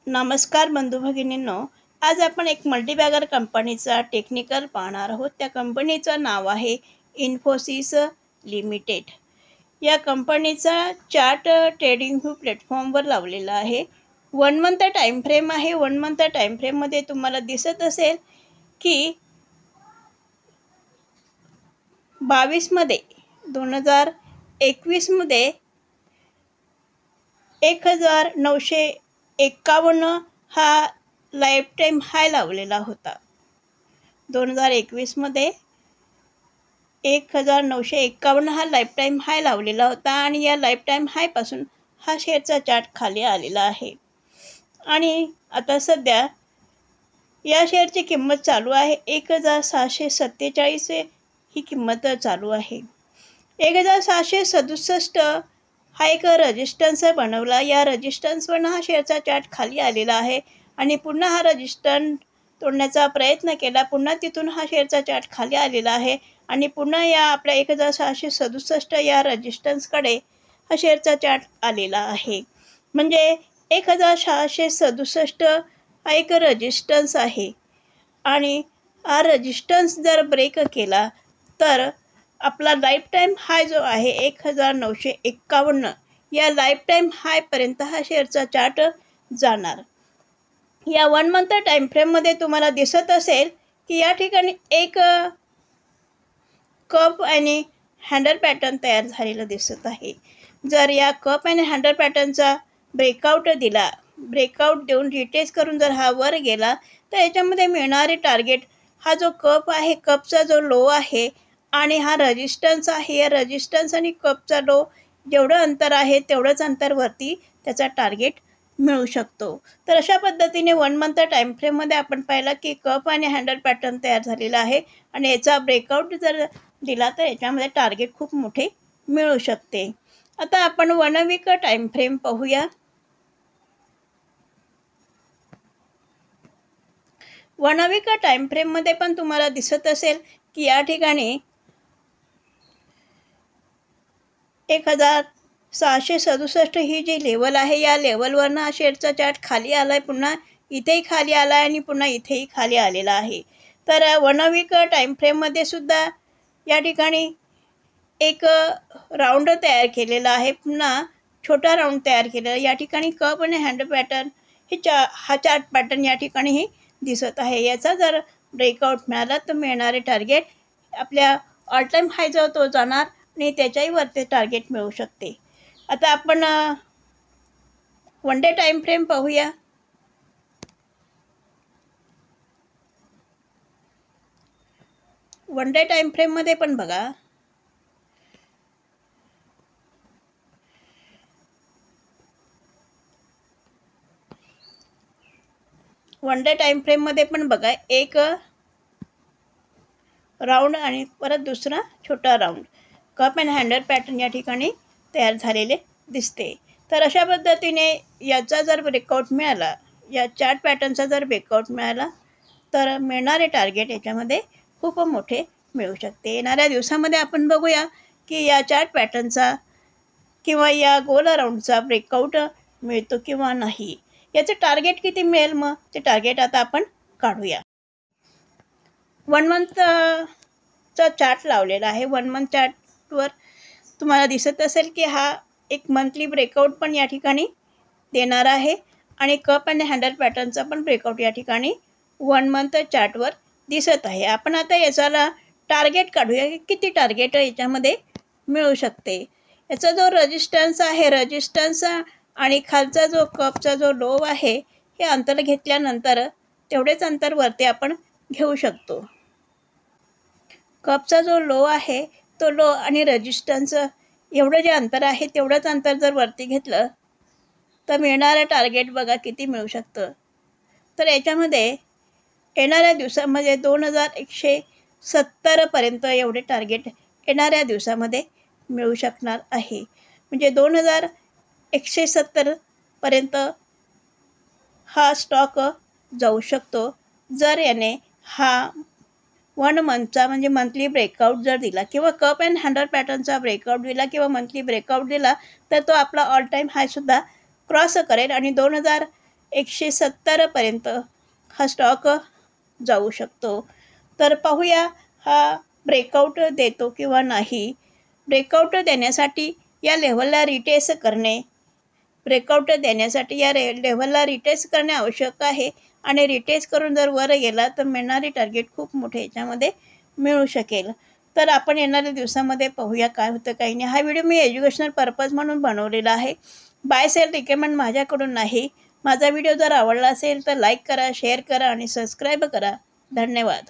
नमस्कार बंधू भगिनींनो, आज आपण एक मल्टीबॅगर कंपनीचा टेक्निकल पाहणार आहोत। त्या कंपनीचं नाव आहे इन्फोसिस लिमिटेड। या कंपनीचा चार्ट ट्रेडिंग व्यू प्लॅटफॉर्मवर लावलेला आहे। 1 मंथ टाइम फ्रेम आहे। 1 मंथ टाइम फ्रेममध्ये तुम्हाला दिसत असेल की 22 मध्ये 2021 मध्ये 1951 हा लाईफ टाईम हाय लावलेला होता। 2021 मध्ये 1951 हा लाईफ टाईम हाय लावलेला होता आणि या लाईफ टाईम हाय पासून हा शेअरचा चार्ट खाली आलेला आहे आणि आता सध्या या शेअरची किंमत चालू आहे 1647 ही किंमत चालू आहे। 1667 हा एक रेजिस्टन्स बनवला। या रेजिस्टन्सवरनं हा शेअरचा चार्ट खाली आलेला आहे आणि पुन्हा हा रेजिस्टन्स तोडण्याचा प्रयत्न केला। पुन्हा तिथून हा शेअरचा चार्ट खाली आलेला आहे आणि पुन्हा या आपल्या 1667 या रेजिस्टन्सकडे हा शेअरचा चार्ट आलेला आहे। म्हणजे 1667 हा एक रेजिस्टन्स आहे आणि हा रेजिस्टन्स जर ब्रेक केला तर आपला लाईफ टाईम हाय जो आहे 1951 या लाईफ टाईम हायपर्यंत हा शेअरचा चार्ट जाणार। या 1 मंथ टाइम फ्रेममध्ये तुम्हाला दिसत असेल की या ठिकाणी एक कप आणि हँडल पॅटर्न तयार झालेला दिसत आहे। जर या कप आणि हँडल पॅटर्नचा ब्रेकआउट दिला, ब्रेकआउट देऊन रिटेस्ट करून जर हा वर गेला तर याच्यामध्ये मिळणारे टार्गेट हा जो कप आहे, कपचा जो लो आहे आणि हा रेजिस्टन्स आहे, या रेजिस्टन्स आणि कपचा लो जेवढं अंतर आहे तेवढंच अंतरवरती त्याचा टार्गेट मिळू शकतो। तर अशा पद्धतीने 1 मंथ टाइम फ्रेममध्ये आपण पाहिलं की कप आणि हँडल पॅटर्न तयार झालेला आहे आणि याचा ब्रेकआउट जर दिला तर याच्यामध्ये टार्गेट खूप मोठे मिळू शकते। आता आपण 1 वीक टाइम फ्रेम पाहूया। 1 वीक टाइम फ्रेममध्ये पण तुम्हाला दिसत असेल की या ठिकाणी 1667 ही जी लेवल आहे या लेवलवरनं हा शेअरचा चार्ट खाली आला आहे, पुन्हा इथेही खाली आला आहे आणि पुन्हा इथेही खाली आलेला आहे। तर 1 वीक टाइम फ्रेममध्ये सुद्धा या ठिकाणी एक राऊंड तयार केलेला आहे, पुन्हा छोटा राऊंड तयार केलेला। या ठिकाणी कप आणि हँडल पॅटर्न हा चार्ट पॅटर्न या ठिकाणी दिसत आहे। याचा जर ब्रेकआउट मिळाला तर मिळणारे टार्गेट आपल्या ऑल टाईम हाय जो तो जाणार आणि त्याच्याही वरती टार्गेट मिळू शकते। आता आपण 1 डे टाइम फ्रेम पाहूया। 1 डे टाइम फ्रेममध्ये पण बघा 1 डे टाइम फ्रेममध्ये पण बघा एक राऊंड आणि परत दुसरा छोटा round cup and handle pattern या ठिकाणी तयार झालेले दिसते। तर अशा पद्धतीने याचा जर ब्रेकआउट मिळाला, या चार्ट पॅटर्नचा जर ब्रेकआउट मिळाला तर मिळणारे टार्गेट याच्यामध्ये खूप मोठे मिळू शकते। येणाऱ्या दिवसामध्ये आपण बघूया की या चार्ट पॅटर्नचा किंवा या गोल राऊंडचा ब्रेकआउट मिळतो किंवा नाही। याचं टार्गेट किती मिळेल, मग ते टार्गेट आता आपण काढूया। 1 मंथचा चार्ट लावलेला आहे। 1 मंथ चार्टवर तुम्हाला दिसत असेल की हा एक मंथली ब्रेकआउट पण या ठिकाणी देणार आहे आणि कप आणि हँडल पॅटर्नचा पण ब्रेकआउट या ठिकाणी 1 मंथ चार्टवर दिसत आहे। आपण आता याचा टार्गेट काढूया की किती टार्गेट याच्यामध्ये मिळू शकते। याचा जो रेजिस्टन्स आहे, रेजिस्टन्स आणि खालचा जो कपचा जो लो आहे, हे अंतर घेतल्यानंतर तेवढेच अंतर वरती आपण घेऊ शकतो। कपचा जो लो आहे तो लो आणि रेजिस्टन्स एवढं जे अंतर आहे तेवढंच अंतर जर वरती घेतलं तर मिळणारं टार्गेट बघा किती मिळू शकतं। तर याच्यामध्ये येणाऱ्या दिवसामध्ये 2170 पर्यंत एवढे टार्गेट येणाऱ्या दिवसामध्ये मिळू शकणार आहे। म्हणजे 2170 पर्यंत हा स्टॉक जाऊ शकतो जर याने हा 1 मंथचा म्हणजे मंथली ब्रेकआउट जर दिला किंवा कप अँड हँडल पॅटर्नचा ब्रेकआउट दिला किंवा मंथली ब्रेकआउट दिला तर तो आपला ऑल टाईम हायसुद्धा क्रॉस करेल आणि 170पर्यंत हा स्टॉक जाऊ शकतो. तर पाहूया हा ब्रेकआउट देतो किंवा नाही. ब्रेकआउट देण्यासाठी या लेव्हलला रिटेस्ट करणे करणे आवश्यक आहे आणि रिटेस्ट करून जर वर गेला तर मिळणारी टार्गेट खूप मोठे याच्यामध्ये मिळू शकेल. तर आपण येणाऱ्या दिवसामध्ये पाहूया काय होतं काही नाही. हा व्हिडिओ मी एज्युकेशनल पर्पज म्हणून बनवलेला आहे. बाय सेल रिकमेंड माझ्याकडून नाही. माझा व्हिडिओ जर आवडला असेल तर लाईक करा, शेअर करा आणि सबस्क्राईब करा. धन्यवाद.